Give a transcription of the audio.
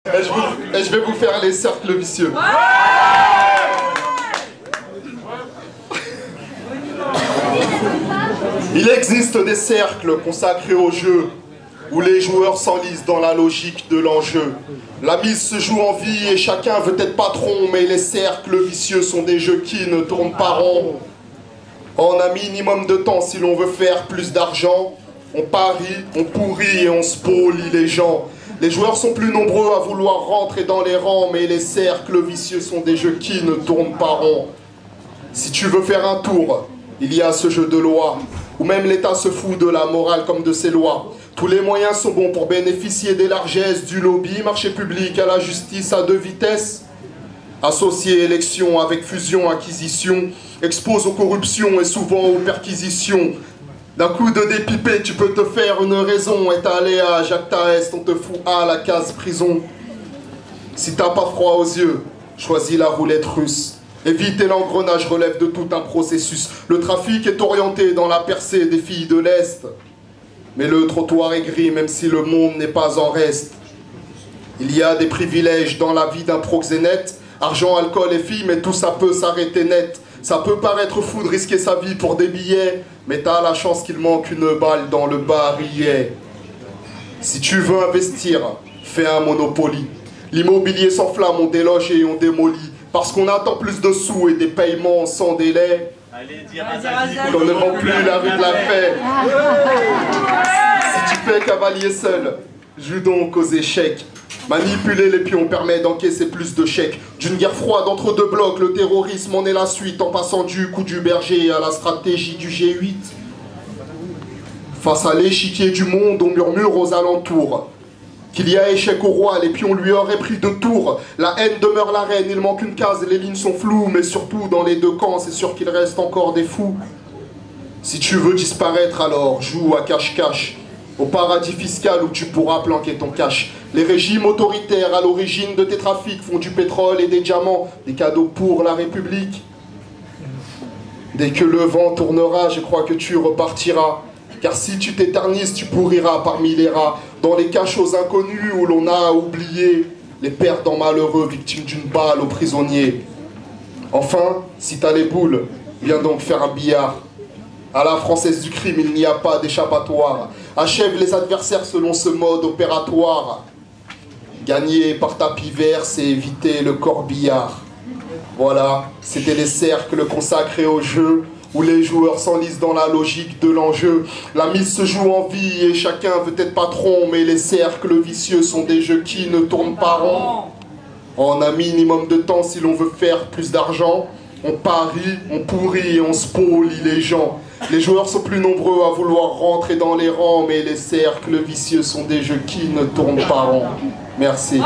Et je vais vous faire les cercles vicieux. Il existe des cercles consacrés au jeu, où les joueurs s'enlisent dans la logique de l'enjeu. La mise se joue en vie et chacun veut être patron, mais les cercles vicieux sont des jeux qui ne tournent pas rond. En un minimum de temps, si l'on veut faire plus d'argent, on parie, on pourrit et on spolie les gens. Les joueurs sont plus nombreux à vouloir rentrer dans les rangs, mais les cercles vicieux sont des jeux qui ne tournent pas rond. Si tu veux faire un tour, il y a ce jeu de loi, où même l'État se fout de la morale comme de ses lois. Tous les moyens sont bons pour bénéficier des largesses du lobby, marché public à la justice à deux vitesses. Associer élection avec fusion, acquisition, expose aux corruptions et souvent aux perquisitions. D'un coup de dépipé, tu peux te faire une raison. Et t'allé à Jacques Taest, on te fout à la case prison. Si t'as pas froid aux yeux, choisis la roulette russe. Éviter l'engrenage relève de tout un processus. Le trafic est orienté dans la percée des filles de l'Est. Mais le trottoir est gris, même si le monde n'est pas en reste. Il y a des privilèges dans la vie d'un proxénète. Argent, alcool et filles, mais tout ça peut s'arrêter net. Ça peut paraître fou de risquer sa vie pour des billets, mais t'as la chance qu'il manque une balle dans le barillet. Si tu veux investir, fais un Monopoly. L'immobilier s'enflamme, on déloge et on démolit. Parce qu'on attend plus de sous et des paiements sans délai. Allez dire à Zazie qu'on ne rend plus la rue de la paix. Si tu fais cavalier seul, joue donc aux échecs. Manipuler les pions permet d'encaisser plus de chèques. D'une guerre froide entre deux blocs, le terrorisme en est la suite, en passant du coup du berger à la stratégie du G8. Face à l'échiquier du monde, on murmure aux alentours qu'il y a échec au roi, les pions lui auraient pris de tours. La haine demeure la reine, il manque une case, les lignes sont floues, mais surtout dans les deux camps, c'est sûr qu'il reste encore des fous. Si tu veux disparaître alors, joue à cache-cache, au paradis fiscal où tu pourras planquer ton cash. Les régimes autoritaires à l'origine de tes trafics font du pétrole et des diamants, des cadeaux pour la République. Dès que le vent tournera, je crois que tu repartiras. Car si tu t'éternises, tu pourriras parmi les rats, dans les cachots inconnus où l'on a oublié les perdants malheureux, victimes d'une balle aux prisonniers. Enfin, si t'as les boules, viens donc faire un billard. À la française du crime, il n'y a pas d'échappatoire. Achève les adversaires selon ce mode opératoire. Gagner par tapis vert, c'est éviter le corbillard. Voilà, c'était les cercles consacrés au jeu, où les joueurs s'enlisent dans la logique de l'enjeu. La mise se joue en vie et chacun veut être patron, mais les cercles vicieux sont des jeux qui ne tournent pas rond. En un minimum de temps, si l'on veut faire plus d'argent, on parie, on pourrit et on spolie les gens. Les joueurs sont plus nombreux à vouloir rentrer dans les rangs, mais les cercles vicieux sont des jeux qui ne tournent pas rond. Merci.